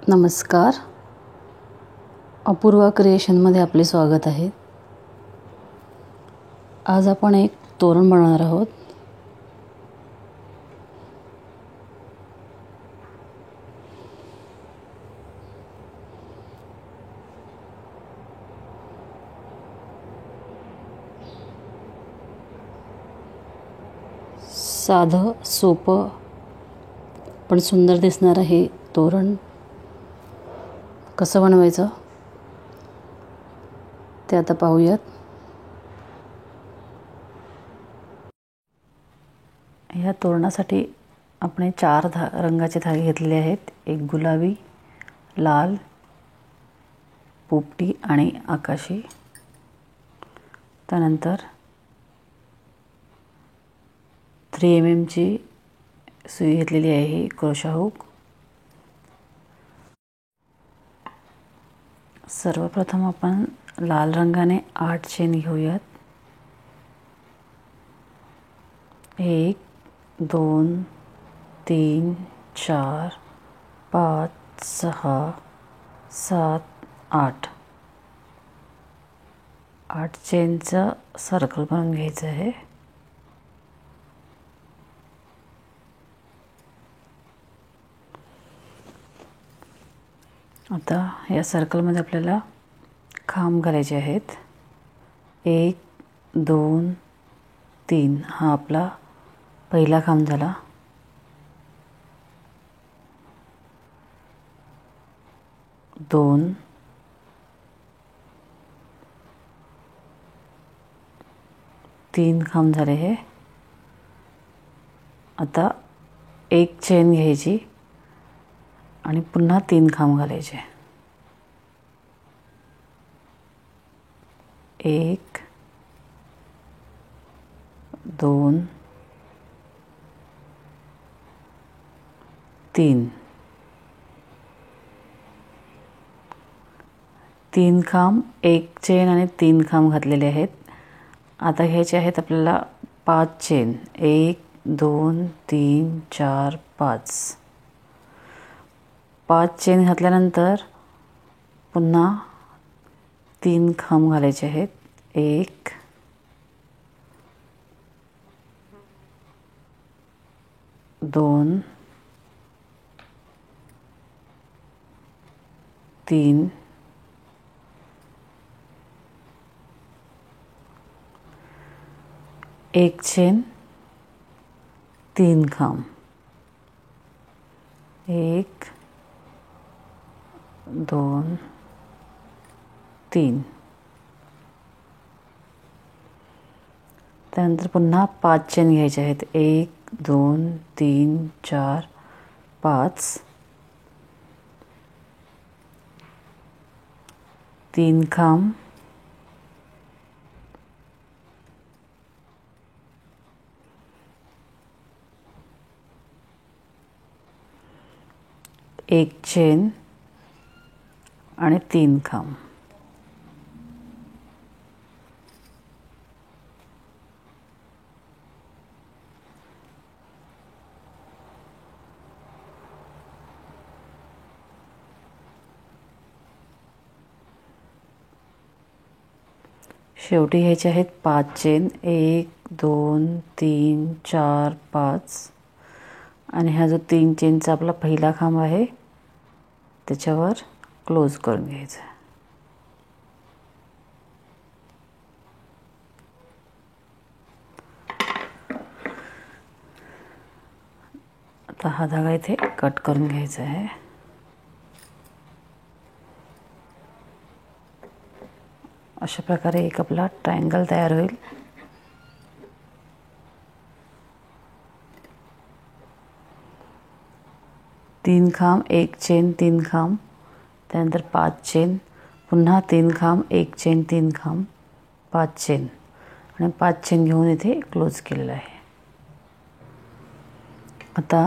नमस्कार. अपूर्वा क्रिएशनमध्ये आपले स्वागत आहे. आज आपण एक तोरण बनवणार आहोत. साधं सोपं पण सुंदर दिसणारं हे तोरण कसं बनवायचं ते आता पाहूयात. ह्या तोरणासाठी आपण 4 रंगाचे धागे घेतलेले आहेत. एक गुलाबी, लाल, पोपटी आणि आकाशी. त्यानंतर 3 mm ची सुई घेतलेली आहे, क्रोशा हुक. सर्वप्रथम आपण लाल रंगाने 8 चेन घेऊयात. 1 2 3 4 5 6 7 8 चेनचं सर्कल बनवून घ्यायचं आहे. आता या सर्कलमध्ये आपल्याला खांब घालायचे आहेत. 1 2 3 हा आपला पहिला खांब झाला. 2 3 खांब झाले हे. आता एक चेन घ्यायची आणि पुन्हा 3 खांब घालायचे. 1 2 3 खांब, एक चेन आणि 3 खांब घातलेले आहेत. आता घ्यायचे आहेत आपल्याला 5 चेन. 1 2 3 4 5 चेन घातल्यानंतर पुन्हा 3 खांब घालायचे आहेत. 1 2 3 एक चेन, 3 खांब. 1 2 3. त्यानंतर पुन्हा 5 चेन घ्यायचे आहेत. 1 2 3 4 5 3 खांब. 1 चेन आणि 3 खांब. शेवटी घ्यायचे आहेत 5 चेन. 1 2 3 4 5 आणि हा जो 3 चेनचा आपला पहिला खांब आहे त्याच्यावर क्लोज करून घ्यायचा. आता हा धागा इथे कट करून घ्यायचा आहे. अशा प्रकारे एक आपला ट्रायंगल तयार होईल. तीन खांब, 1 चेन, 3 खांब. त्यानंतर 5 चेन, पुन्हा 3 खांब, 1 चेन, 3 खांब, 5 चेन आणि 5 चेन घेऊन इथे क्लोज केलेला आहे. आता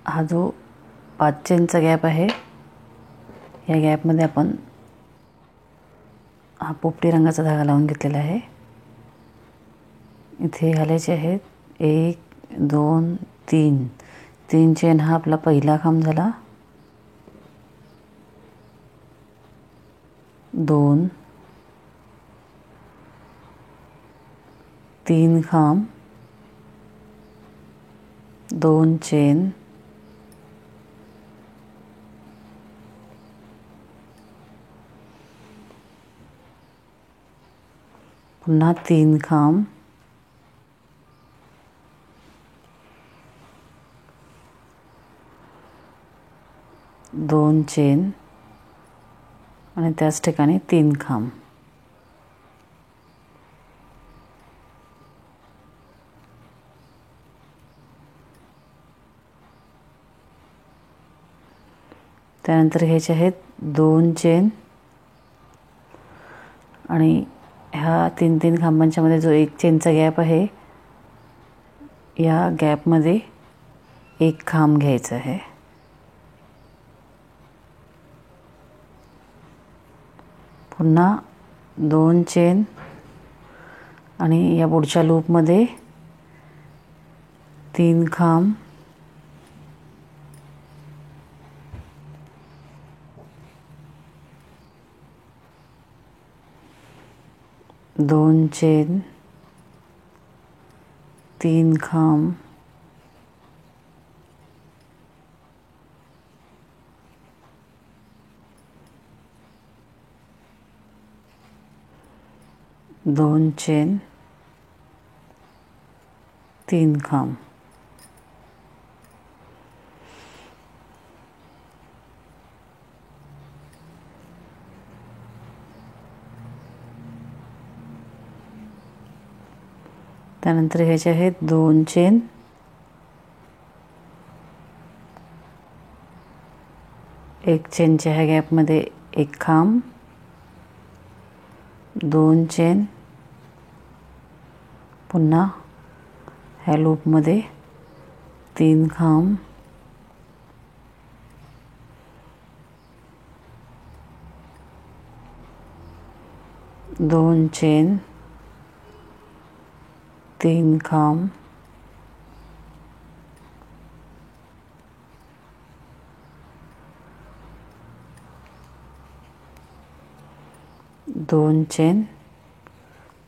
हा जो 5 चेनचा गॅप आहे, या गॅपमध्ये आपण हा पोपटी रंगाचा धागा लावून घेतलेला आहे. इथे घालायचे आहेत 1 2 3 चेन. हा आपला पहिला खांब झाला. 2 3 खांब, 2 चेन, पुन्हा 3 खांब, 2 चेन आणि त्याच ठिकाणी 3 खांब. त्यानंतर ह्याचे आहेत 2 चेन आणि ह्या 3 खांबांच्या मध्ये जो 1 चेनचा गॅप आहे, या गॅपमध्ये 1 खांब घ्यायचा आहे. पुन्हा 2 चेन आणि या पुढच्या लूपमध्ये 3 खांब, 2 चेन, 3 खांब, 2 चेन, 3 खांब. त्यानंतर ह्याचे आहेत 2 चेन, 1 चेनच्या ह्या गॅपमध्ये 1 खांब, 2 चेन, पुन्हा ह्या लूपमध्ये 3 खांब, 2 चेन, 3 खांब, 2 चेन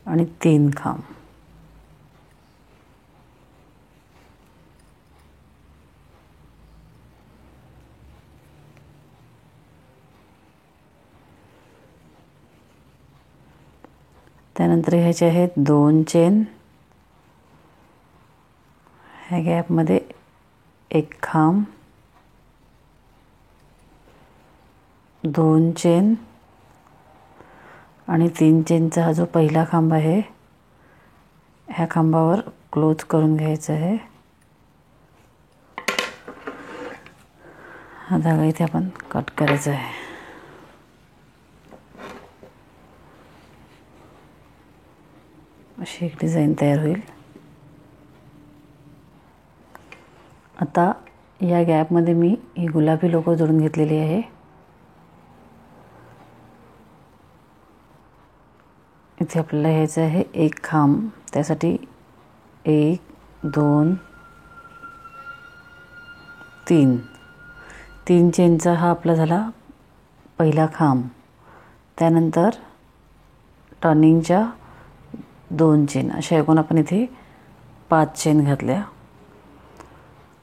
आणि 3 खांब. त्यानंतर ह्याचे आहेत 2 चेन, ह्या गॅपमध्ये 1 खांब, 2 चेन आणि 3 चेनचा हा जो पहिला खांब आहे, ह्या खांबावर क्लोज करून घ्यायचा आहे. हा धागा इथे आपण कट करायचा आहे. अशी एक डिझाईन तयार होईल. आता या गॅपमध्ये मी ही गुलाबी लोकर जोडून घेतलेली आहे. इथे आपल्याला घ्यायचं आहे 1 खांब. त्यासाठी 1 2 3 चेनचा हा आपला झाला पहिला खांब. त्यानंतर टर्निंगच्या 2 चेन, अशा एकूण आपण इथे 5 चेन घातल्या.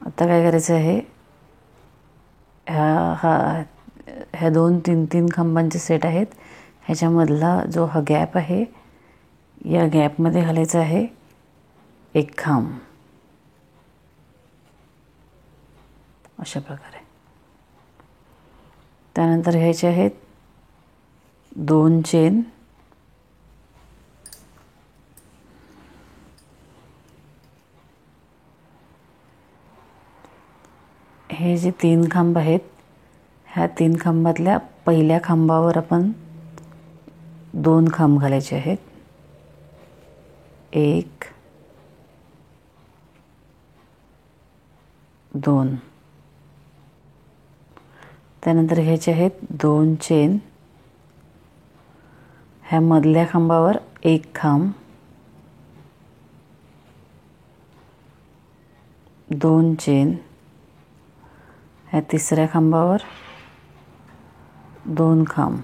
आता काय करायचं आहे, ह्या 2-3 खांबांचे सेट आहेत, ह्याच्यामधला जो हा गॅप आहे, या गॅपमध्ये घालायचा आहे 1 खांब. अशा प्रकारे. त्यानंतर घ्यायचे आहेत 2 चेन, हे जे 3 खांब आहेत, ह्या 3 खांबातल्या पहिल्या खांबावर आपण 2 खांब घालायचे आहेत. 1 2. त्यानंतर घ्यायचे आहेत 2 चेन, ह्या मधल्या खांबावर 1 खांब, 2 चेन, ह्या तिसऱ्या खांबावर 2 खांब,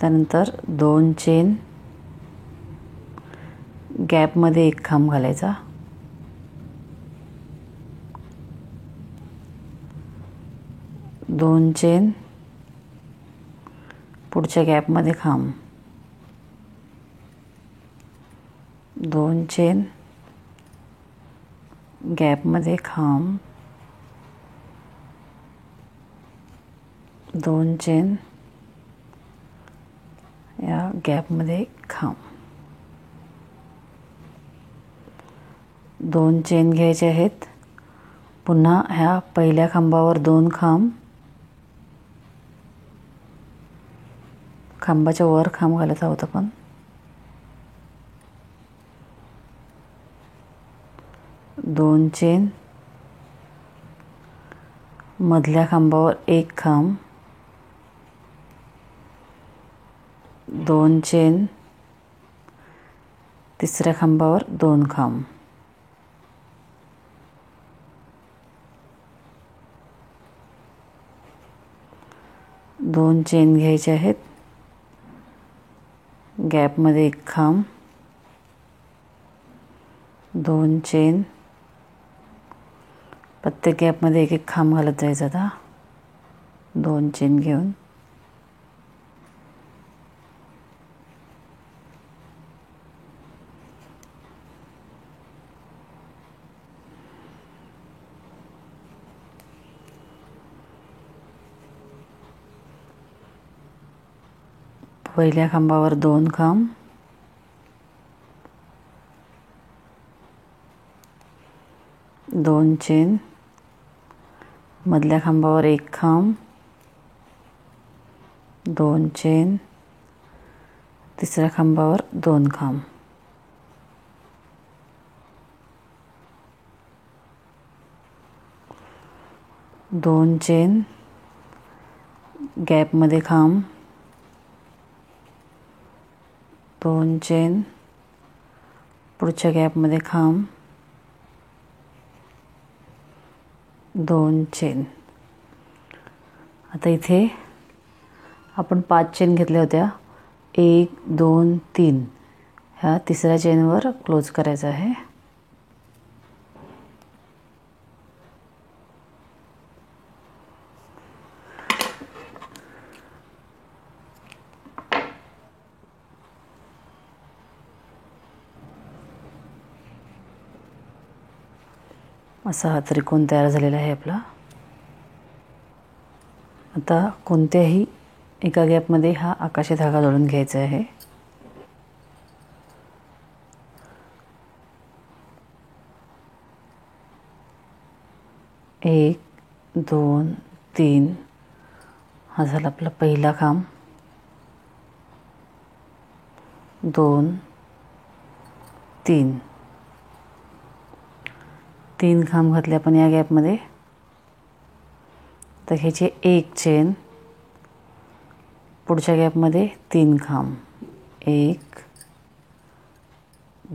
त्यानंतर 2 चेन, गॅपमध्ये एक खांब घालायचा, 2 चेन, पुढच्या गॅपमध्ये खांब, 2 चेन, गॅपमध्ये खांब, 2 चेन, या गॅपमध्ये खांब, 2 चेन घ्यायचे आहेत. पुन्हा ह्या पहिल्या खांबावर 2 खांब, खांबाच्या वर खांब घालत आहोत आपण, 2 चेन, मधल्या खांबावर एक खांब, 2 चेन, तिसऱ्या खांबावर 2 खांब, 2 चेन घ्यायचे आहेत. गॅपमध्ये एक खांब, 2 चेन, प्रत्येक गॅपमध्ये एक एक खांब घालत जायचा. आता 2 चेन घेऊन पहिल्या खांबावर 2 खांब, 2 चेन, मधल्या खांबावर एक खांब, 2 चेन, तिसऱ्या खांबावर 2 खांब, 2 चेन, गॅपमध्ये खांब, 2 चेन, पुढच्या गॅपमध्ये खांब, 2 चेन. आता इथे आपण 5 चेन घेतल्या होत्या. 1 2 3 ह्या तिसऱ्या चेनवर क्लोज करायचं आहे. असा हा त्रिकोण तयार झालेला आहे आपला. आता कोणत्याही एका गॅपमध्ये हा आकाशी धागा जोडून घ्यायचा आहे. एक 2 3 हा झाला आपला पहिला खांब. 2 3 3 खांब घातले आपण या गॅपमध्ये. तर ह्याची एक चेन, पुढच्या गॅपमध्ये 3 खांब, 1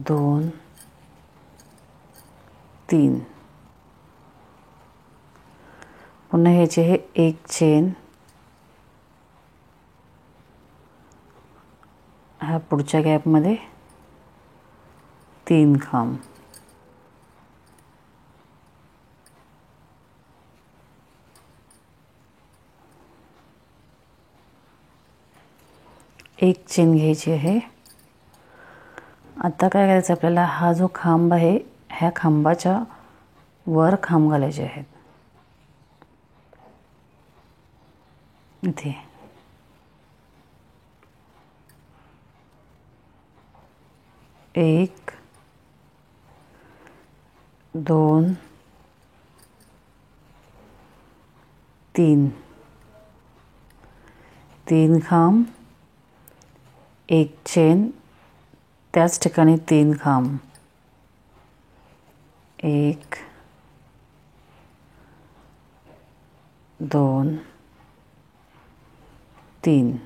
2 3. पुन्हा ह्याचे हे एक चेन, ह्या पुढच्या गॅपमध्ये 3 खांब, एक चेन घ्यायची आहे. आता काय करायचं आपल्याला, हा जो खांब आहे ह्या खांबाच्या वर खांब घालायचे आहेत. इथे 1 2 3 3 खांब, एक चेन, त्याच ठिकाणी 3 खांब, 1 2 3.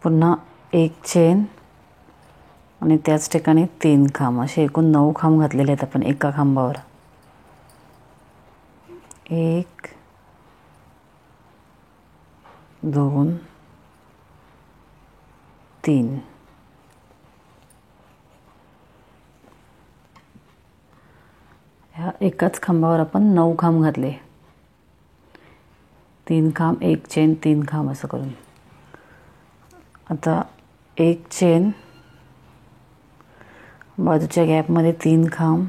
पुन्हा एक चेन आणि त्याच ठिकाणी 3 खांब. असे एकूण 9 खांब घातलेले आहेत आपण एका खांबावर. 1 2 3. ह्या एकाच खांबावर आपण 9 खांब घातले. 3 खांब, 1 चेन, 3 खांब असं करून. आता 1 चेन, बाजूच्या गॅपमध्ये 3 खांब,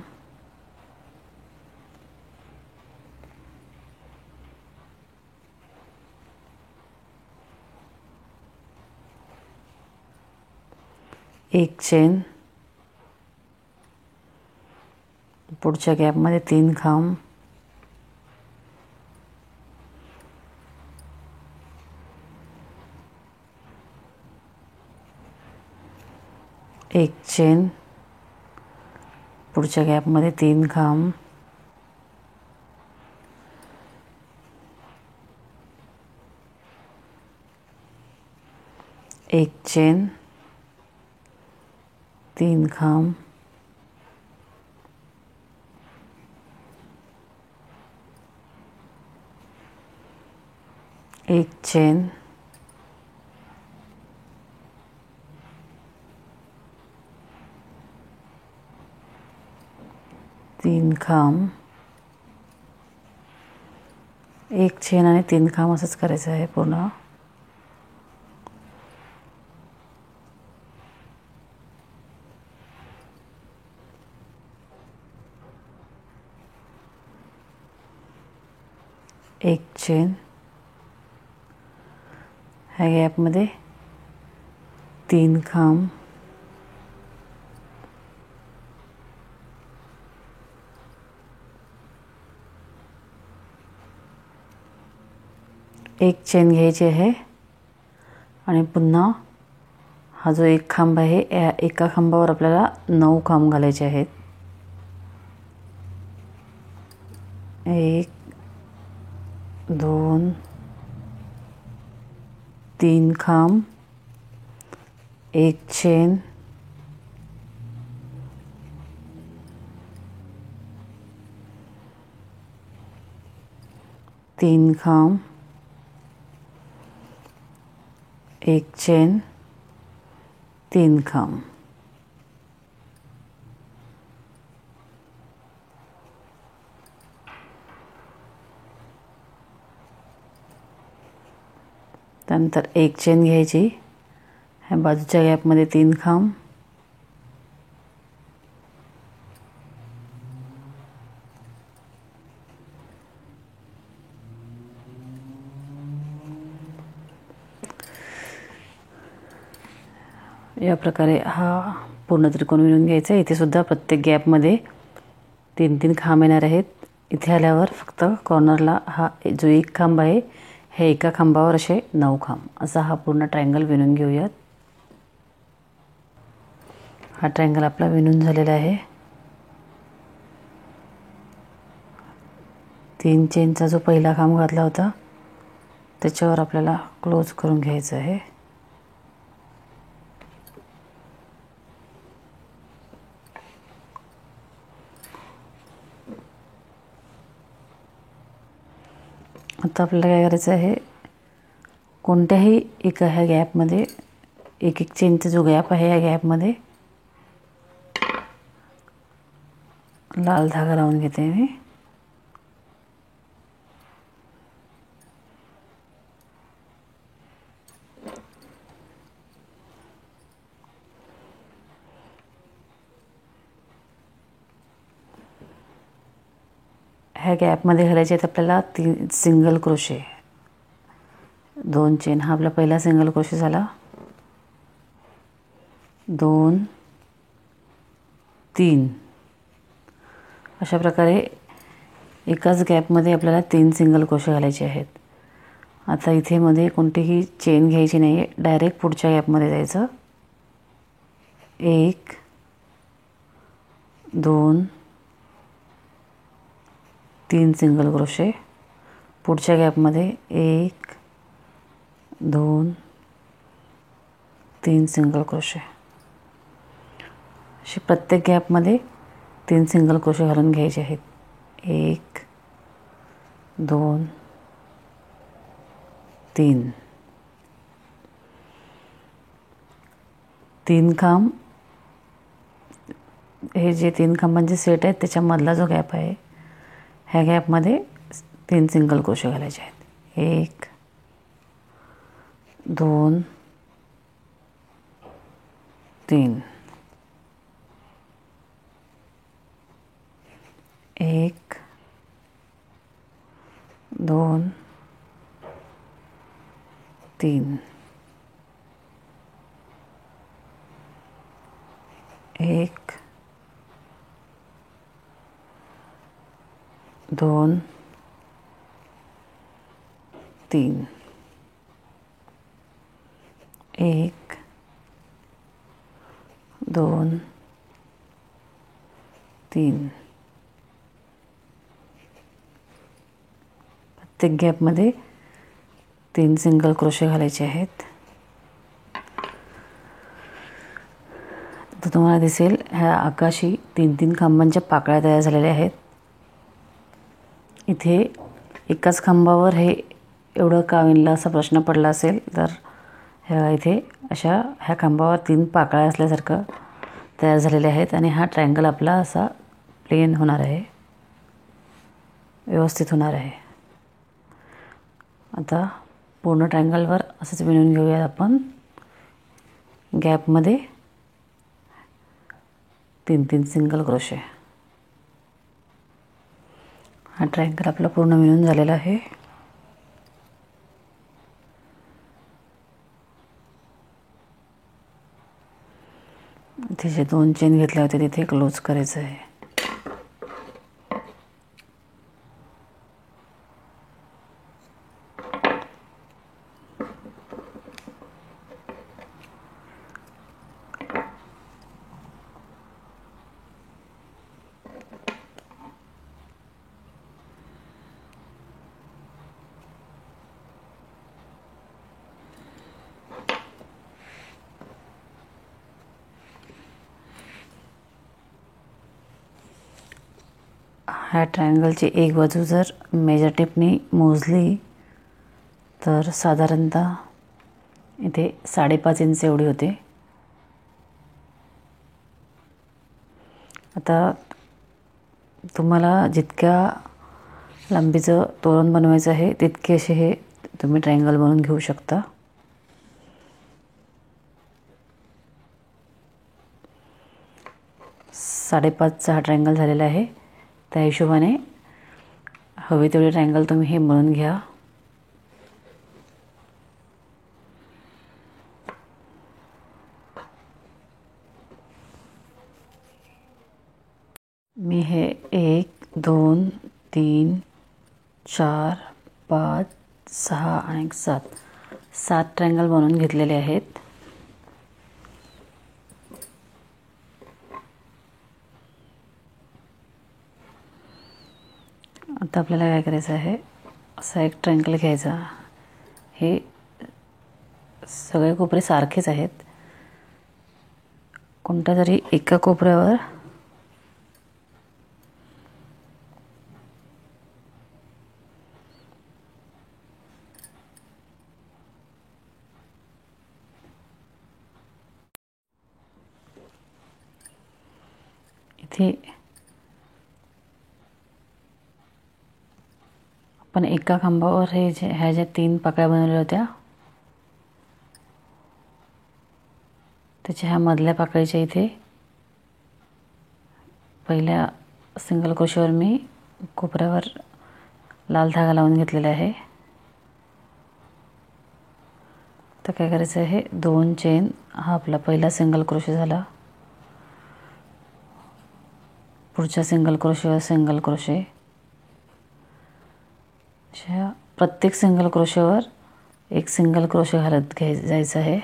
एक चेन, पुढच्या गॅपमध्ये 3 खांब, एक चेन, पुढच्या गॅपमध्ये 3 खांब, एक चेन, 3 खांब, एक चेन, 3 खांब, एक चेन आणि 3 खांब असंच करायचं आहे पूर्ण. एक चेन, ह्या गॅपमध्ये 3 खांब, एक चेन घ्यायची आहे आणि पुन्हा हा जो एक खांब आहे या एका खांबावर आपल्याला 9 खांब घालायचे आहेत. 1 2 3 खांब, एक चेन, तीन खांब, एक चेन, 3 खांब. त्यानंतर एक चेन घ्यायची, ह्या बाजूच्या गॅपमध्ये 3 खांब, या प्रकारे हा पूर्ण त्रिकोण विणून घ्यायचा. इथे सुद्धा प्रत्येक गॅपमध्ये 3-3 खांब येणार आहेत. इथे आल्यावर फक्त कॉर्नरला हा जो एक खांब आहे हे एका खांबावर असे 9 खांब असा हा पूर्ण ट्रायंगल विणून घेऊयात. हा ट्रायंगल आपला विणून झालेला आहे. 3 चेनचा जो पहिला खांब घातला होता त्याच्यावर आपल्याला क्लोज करून घ्यायचं आहे. आता आपल्याला काय करायचं आहे, कोणत्याही एका ह्या गॅपमध्ये एक चेनचा जो गॅप आहे या गॅपमध्ये लाल धागा लावून घेते मी. ह्या गॅपमध्ये घालायचे आहेत आपल्याला 3 सिंगल क्रोशे, 2 चेन. हा आपला पहिला सिंगल क्रोशे झाला. 2 3 अशा प्रकारे एकाच गॅपमध्ये आपल्याला 3 सिंगल क्रोशे घालायचे आहेत. आता इथे मध्ये कोणतीही चेन घ्यायची नाही आहे, डायरेक्ट पुढच्या गॅपमध्ये जायचं. 1 2 3 सिंगल क्रोशे, पुढच्या गॅपमध्ये 1 2 3 सिंगल क्रोशे. असे प्रत्येक गॅपमध्ये 3 सिंगल क्रोशे घालून घ्यायचे आहेत. 1 2 3 3 खांब, हे जे 3 खांबांचे सेट आहेत त्याच्यामधला जो गॅप आहे ह्या गॅपमध्ये 3 सिंगल क्रोशे घालायचे आहेत. 1 2 3, 1 2 3, 1 2 3, 1 2 3. प्रत्येक गॅपमध्ये 3 सिंगल क्रोशे घालायचे आहेत. तर तुम्हाला दिसेल ह्या आकाशी 3-3 खांबांच्या पाकळ्या तयार झालेल्या आहेत. इथे एकाच खांबावर हे एवढं का विणलं असा प्रश्न पडला असेल तर इथे अशा ह्या खांबावर 3 पाकळ्या असल्यासारखं तयार झालेले आहेत आणि हा ट्रायंगल आपला असा प्लेन होणार आहे, व्यवस्थित होणार आहे. आता पूर्ण ट्रायंगलवर असंच विणून घेऊया आपण. गॅपमध्ये 3-3 सिंगल क्रोशे. हा ट्रायंगल आपला पूर्ण विणून झालेला आहे. इथे जे 2 चेन घेतले होते तिथे क्लोज करायचं आहे. ह्या ट्रायंगलची एक बाजू जर मेजर टेपने मोजली तर साधारणतः इथे 5.5 इंच एवढी होते. आता तुम्हाला जितक्या लांबीचं तोरण बनवायचं आहे तितके असे हे तुम्ही ट्रायंगल बनवून घेऊ शकता. साडेपाचचा हा ट्रायंगल झालेला आहे. त्या हिशोबाने हवे तेवढे ट्रायंगल तुम्ही हे बनवून घ्या. मी हे 1 2 3 4 5 6 आणि 7 ट्रायंगल बनवून घेतलेले आहेत. आता आपल्याला काय करायचं आहे, असा एक ट्रायंगल घ्यायचा. हे सगळे कोपरे सारखेच आहेत. कोणत्या तरी एका कोपऱ्यावर इथे आपण एका खांबावर ह्या ज्या 3 पाकळ्या बनवल्या होत्या त्याच्या ह्या मधल्या पाकळीच्या इथे पहिल्या सिंगल क्रोशेवर मी कोपऱ्यावर लाल धागा लावून घेतलेला आहे. तर काय करायचं आहे, 2 चेन हा आपला पहिला सिंगल क्रोशे झाला. पुढच्या सिंगल क्रोशेवर सिंगल क्रोशे. अशा प्रत्येक सिंगल क्रोशेवर एक सिंगल क्रोशे घालत जायचं आहे.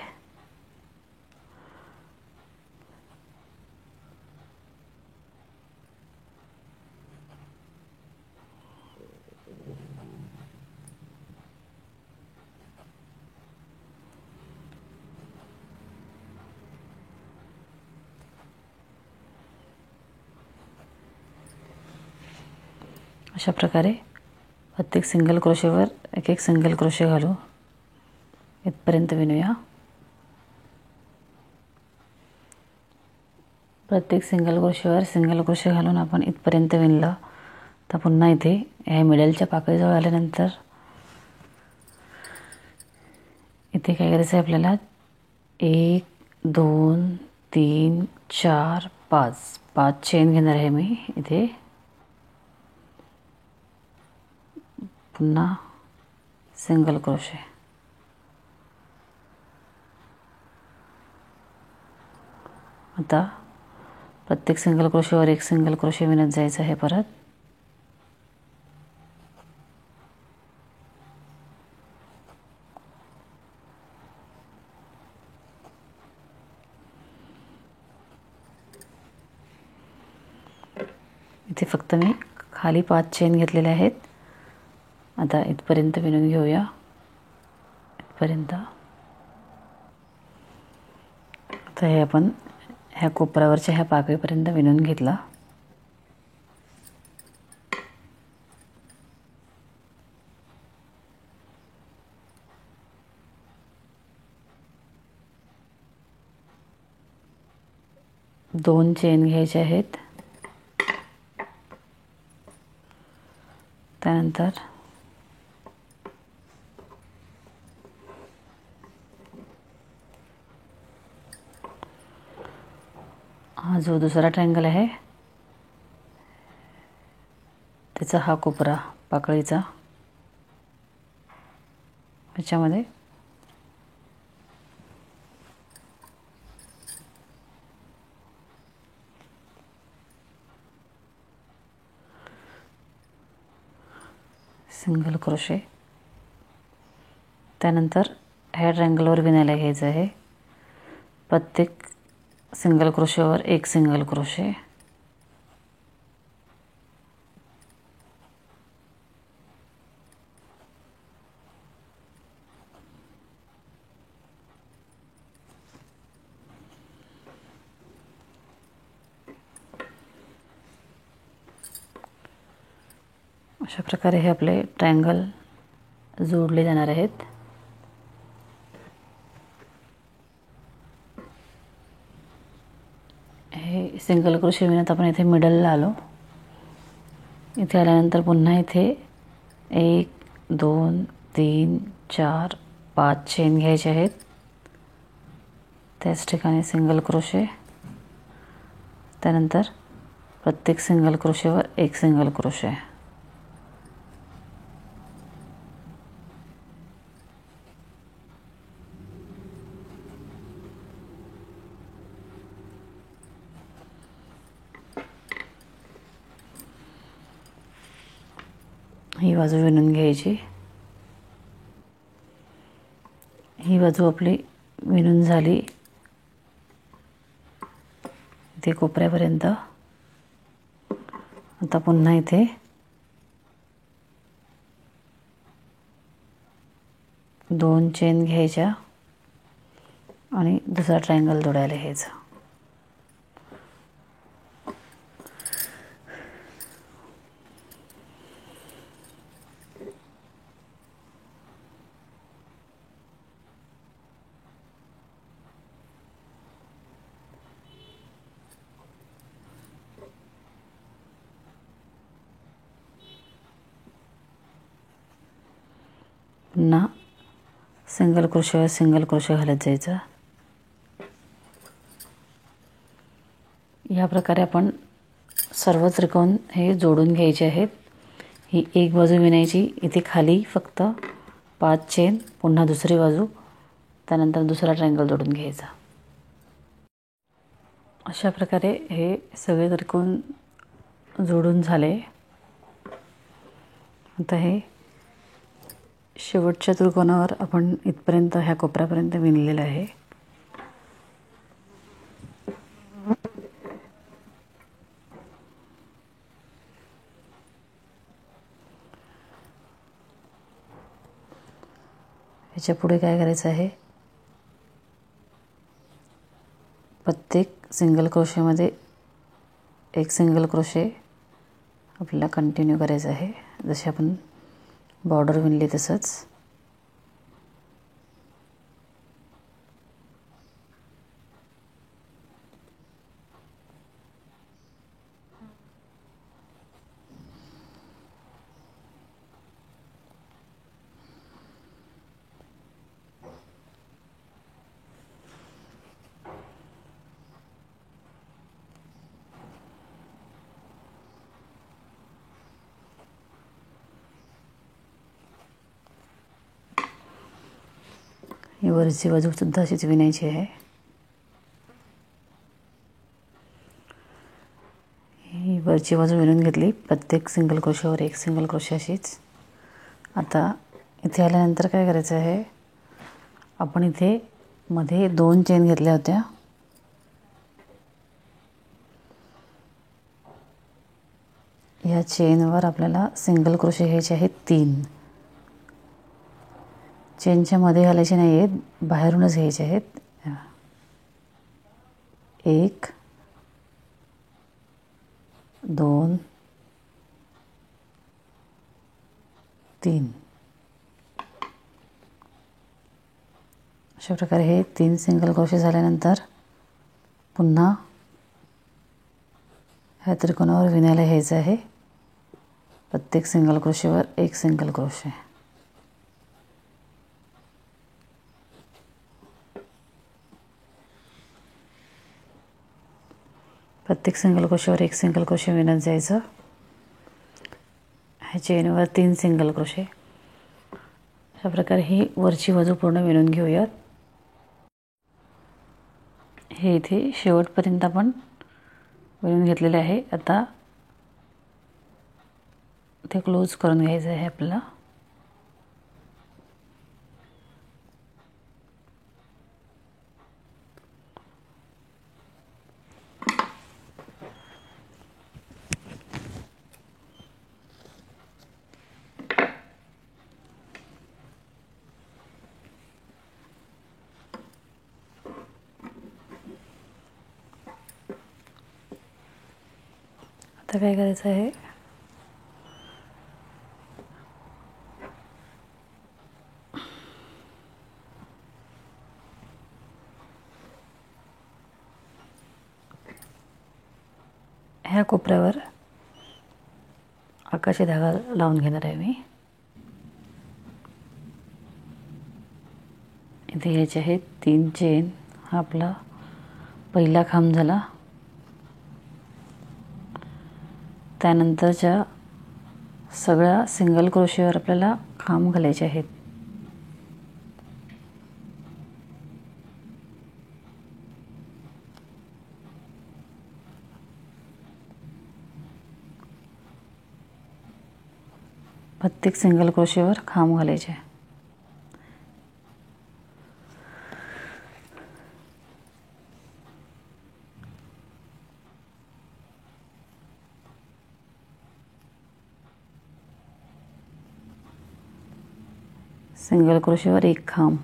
अशा प्रकारे प्रत्येक सिंगल क्रोशेवर एक एक सिंगल क्रोशे घालू. इथपर्यंत विणूया. प्रत्येक सिंगल क्रोशेवर सिंगल क्रोशे घालून आपण इथपर्यंत विणलं. तर पुन्हा इथे ह्या मिडलच्या पाकळीजवळ आल्यानंतर इथे काय करायचं आहे आपल्याला, 1 2 3 4 5 चेन घेणार आहे मी इथे. पुन्हा सिंगल क्रोशे. आता प्रत्येक सिंगल क्रोशेवर एक सिंगल क्रोशे विणत जायचं आहे परत. इथे फक्त मी खाली 5 चेन घेतलेले आहेत. आता इथपर्यंत विणून घेऊया. इथपर्यंत. आता हे आपण ह्या कोपऱ्यावरच्या ह्या पाकळीपर्यंत विणून घेतला. दोन चेन घ्यायचे आहेत. त्यानंतर हा जो दुसरा ट्रायंगल आहे त्याचा हा कोपरा पाकळीचा ह्याच्यामध्ये सिंगल क्रोशे. त्यानंतर ह्या ट्रायंगलवर विणायला घ्यायचं आहे. प्रत्येक सिंगल क्रोशेवर एक सिंगल क्रोशे. अशा प्रकारे हे आपले ट्रायंगल जोडले जाणार आहेत. हे सिंगल क्रोशे विणत आपण इथे मिडलला आलो. इथे आल्यानंतर पुन्हा इथे 1 2 3 4 5 चेन घ्यायचे आहेत. त्याच ठिकाणी सिंगल क्रोशे. त्यानंतर प्रत्येक सिंगल क्रोशेवर एक सिंगल क्रोशे. ही बाजू विणून घ्यायची. ही बाजू आपली विणून झाली इथे कोपऱ्यापर्यंत. आता पुन्हा इथे दोन चेन घ्यायच्या आणि दुसरा ट्रायंगल जोडायला घ्यायचा. पुन्हा सिंगल क्रोशेवर सिंगल क्रोशे घालत जायचं. या प्रकारे आपण सर्व त्रिकोण हे जोडून घ्यायचे आहेत. ही एक बाजू विणायची. इथे खाली फक्त 5 चेन. पुन्हा दुसरी बाजू. त्यानंतर दुसरा ट्रायंगल जोडून घ्यायचा. अशा प्रकारे हे सगळे त्रिकोण जोडून झाले. आता हे शेवटच्या त्रिकोणावर आपण इथपर्यंत ह्या कोपऱ्यापर्यंत विणलेलं आहे. ह्याच्या पुढे काय करायचं आहे, प्रत्येक सिंगल क्रोशेमध्ये एक सिंगल क्रोशे आपल्याला कंटिन्यू करायचं आहे. जसे आपण बॉर्डर विणली तसंच. ही वरची बाजूसुद्धा अशीच विणायची आहे. ही वरची बाजू विणून घेतली. प्रत्येक सिंगल क्रोशावर एक सिंगल क्रोशा अशीच. आता इथे आल्यानंतर काय करायचं आहे, आपण इथे मध्ये 2 चेन घेतल्या होत्या. या चेनवर आपल्याला सिंगल क्रोशे घ्यायचे आहेत 3. चेनच्या मध्ये घालायचे नाही आहेत, बाहेरूनच घ्यायचे आहेत. 1 2 3 अशा प्रकारे हे 3 सिंगल क्रोशे झाल्यानंतर पुन्हा ह्या त्रिकोणावर विणायला घ्यायचं आहे. प्रत्येक सिंगल क्रोशेवर एक सिंगल क्रोशे. प्रत्येक सिंगल क्रोशेवर एक सिंगल क्रोशे विणत जायचं. ह्या चेनवर 3 सिंगल क्रोशे. अशा प्रकारे ही वरची बाजू पूर्ण विणून घेऊयात. हे इथे शेवटपर्यंत आपण विणून घेतलेले आहे. आता ते क्लोज करून घ्यायचं आहे आपल्याला. आता काय करायचं आहे, ह्या कोपऱ्यावर आकाशी धागा लावून घेणार आहे मी. इथे घ्यायचे आहेत 3 चेन. हा आपला पहिला खांब झाला. त्यानंतरच्या सगळ्या सिंगल क्रोशेवर आपल्याला खांब घालायचे आहेत. प्रत्येक सिंगल क्रोशेवर खांब घालायचे. सिंगल क्रोशेवर एक खांब.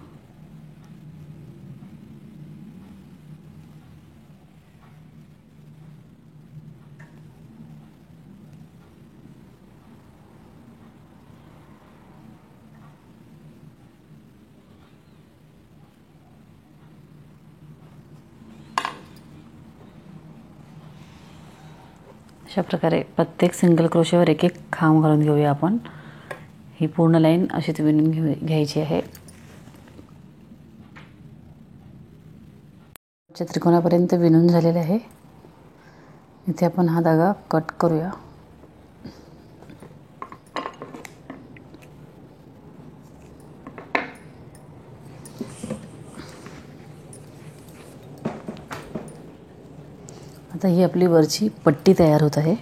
अशा प्रकारे प्रत्येक सिंगल क्रोशेवर एक एक खांब घालून घेऊया आपण. ही पूर्ण लाईन अशीच विणून घ्यायची आहे. त्रिकोणापर्यंत विणून झालेले आहे. इथे आपण हा धागा कट करूया. आता ही आपली वरची पट्टी तयार होत आहे.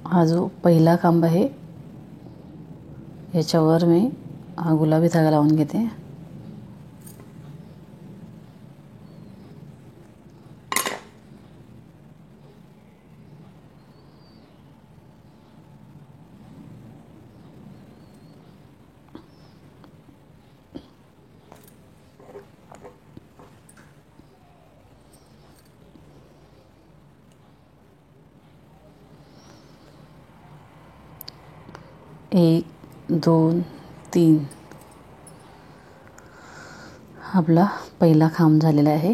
हा जो पहिला खांब आहे याच्यावर मी हा गुलाबी धागा लावून घेते. एक 2 3 आपला पहिला खांब झालेला आहे.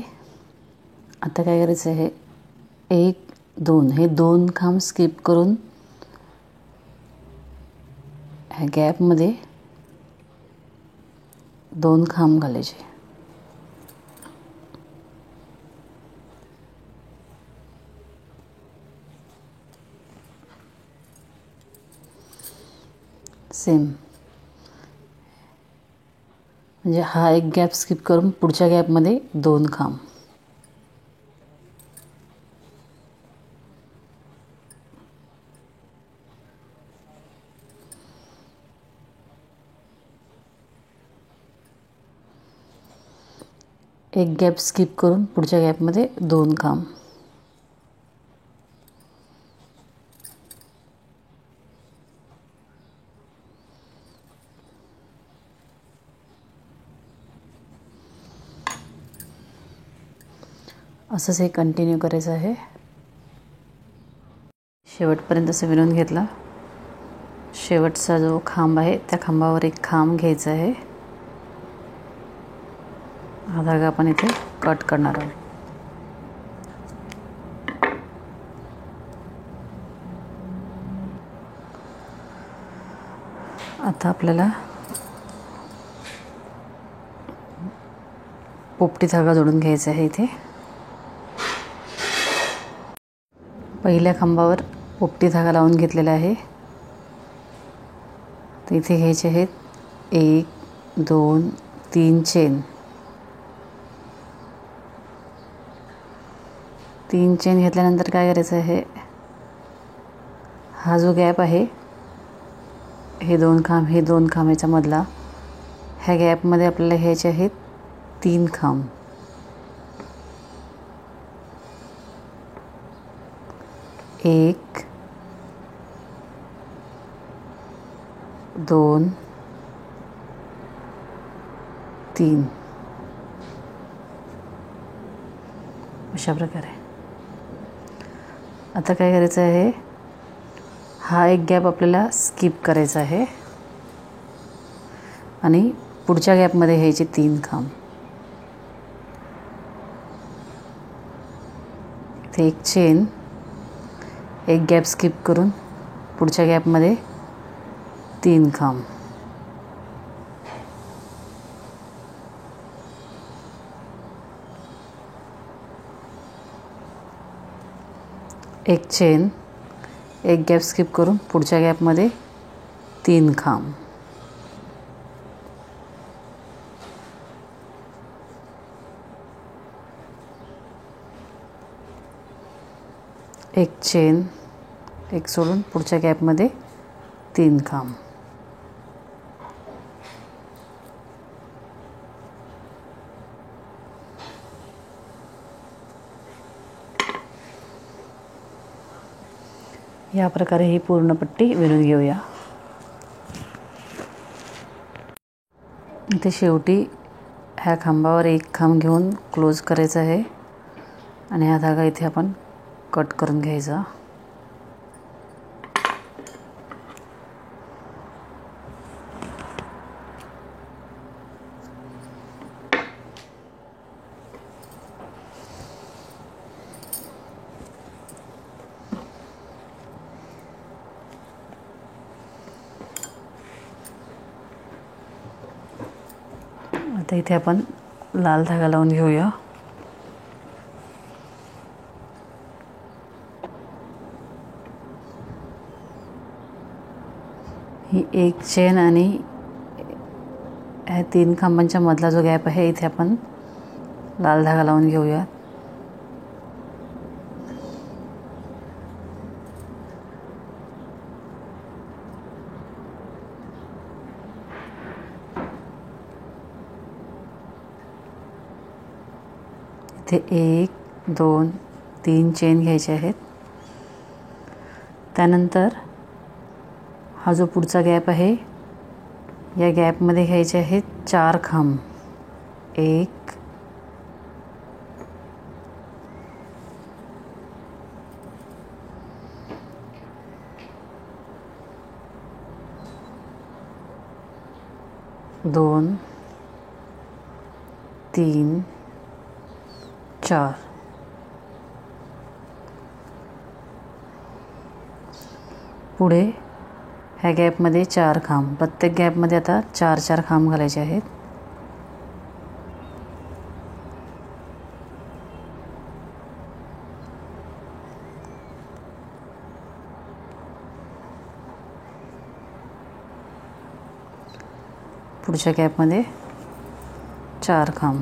आता काय करायचं आहे, 1 2 हे 2 खांब स्किप करून ह्या गॅपमध्ये 2 खांब घालायचे. सेम, म्हणजे हा एक गॅप स्किप करून पुढच्या गॅपमध्ये 2 खांब. एक गॅप स्किप करून पुढच्या गॅपमध्ये 2 खांब. असंच हे कंटिन्यू करायचं आहे. शेवटपर्यंत असं विणून घेतला. शेवटचा जो खांब आहे त्या खांबावर एक खांब घ्यायचा आहे. हा धागा आपण इथे कट करणार आहोत. आता आपल्याला पोपटी धागा जोडून घ्यायचा आहे. इथे पहिल्या खांबावर पोपटी धागा लावून घेतलेला आहे. तर इथे घ्यायचे आहेत 1 2 3 चेन. 3 चेन घेतल्यानंतर काय करायचं आहे, हा जो गॅप आहे हे 2 खांब, हे 2 खांब याच्या मधला, ह्या गॅपमध्ये आपल्याला घ्यायचे आहेत 3 खांब. 1 2 3 अशा प्रकारे. आता काय करायचं आहे, हा एक गॅप आपल्याला स्किप करायचा आहे आणि पुढच्या गॅपमध्ये घ्यायचे 3 खांब. इथे एक चेन, एक गॅप स्किप करून पुढच्या गॅपमध्ये 3 खांब. एक चेन, एक गॅप स्किप करून पुढच्या गॅपमध्ये 3 खांब. एक चेन, एक सोडून पुढच्या गॅपमध्ये 3 खांब. या प्रकारे ही पूर्ण पट्टी विणून घेऊया. इथे शेवटी ह्या खांबावर एक खांब घेऊन क्लोज करायचा आहे आणि हा धागा इथे आपण कट करून घ्यायचा. आता इथे आपण लाल धागा लावून घेऊया. ही एक चेन आणि ह्या 3 खांबांच्या मधला जो गॅप आहे इथे आपण लाल धागा लावून घेऊया. इथे 1 2 3 चेन घ्यायचे आहेत. त्यानंतर हा जो पुढचा गॅप आहे या गॅपमध्ये घ्यायचे आहेत 4 खांब. 1 2 3 4. पुढे ह्या गॅपमध्ये 4 खांब. प्रत्येक गॅपमध्ये आता 4 खांब घालायचे आहेत. पुढच्या गॅपमध्ये 4 खांब.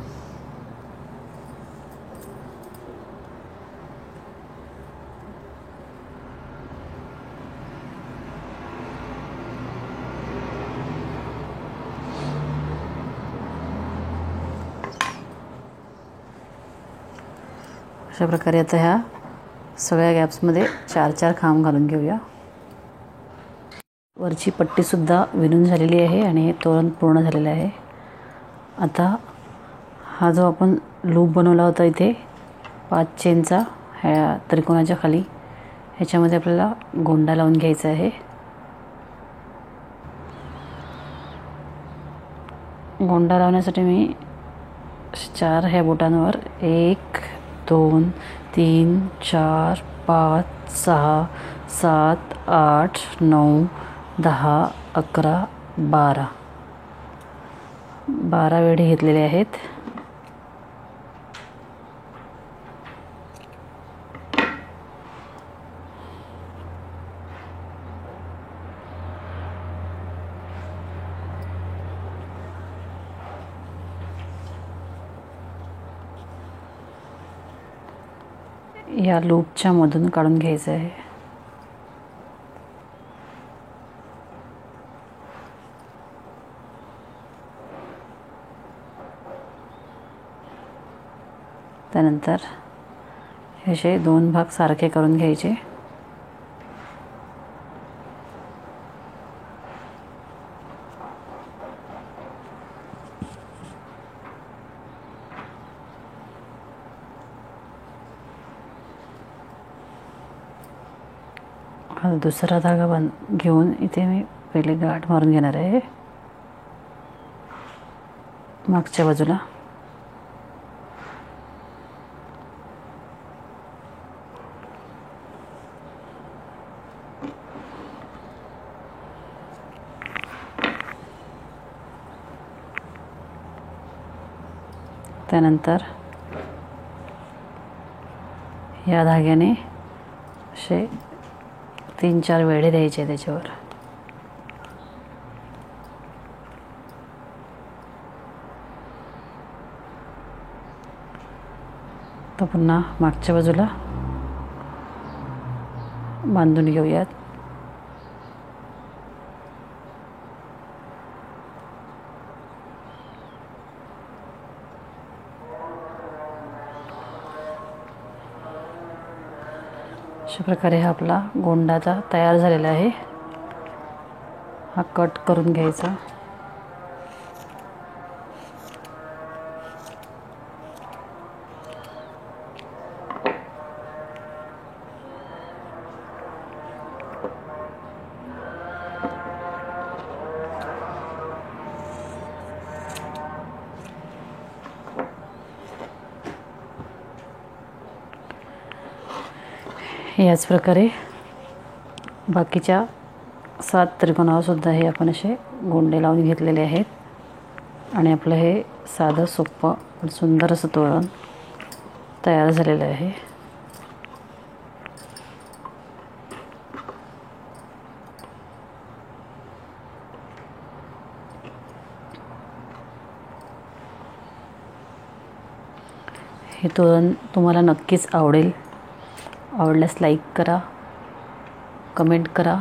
अशा प्रकारे आता ह्या सगळ्या गॅप्समध्ये 4-4 खांब घालून घेऊया. वरची पट्टीसुद्धा विणून झालेली आहे आणि हे तोरण पूर्ण झालेलं आहे. आता हा जो आपण लूप बनवला होता इथे 5 चेनचा ह्या त्रिकोणाच्या खाली, ह्याच्यामध्ये आपल्याला गोंडा लावून घ्यायचा आहे. गोंडा लावण्यासाठी मी 4 ह्या बोटांवर 1 2 3 4 5 6 7 8 9 10 11 12 वेढे घेतलेले आहेत. या लूपच्या मधून काढून घ्यायचं आहे. त्यानंतर ह्याचे 2 भाग सारखे करून घ्यायचे. हा दुसरा धागा घेऊन इथे मी पहिले गाठ मारून घेणार आहे मागच्या बाजूला. त्यानंतर या धाग्याने असे 3-4 वेढे द्यायचे त्याच्यावर. तर पुन्हा मागच्या बाजूला बांधून घेऊयात. अशा प्रकारे हा आपला गोंडाचा तयार झालेला आहे. हा कट करून घ्यायचा. याच प्रकारे बाकीच्या 7 त्रिकोणावर सुद्धा हे आपण असे गोंडे लावून घेतलेले आहेत आणि आपलं हे साधं सोपं पण सुंदर असं तोरण तयार झालेलं आहे. हे तोरण तुम्हाला नक्कीच आवडेल. आवडल्यास लाईक करा, कमेंट करा.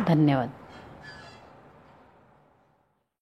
धन्यवाद.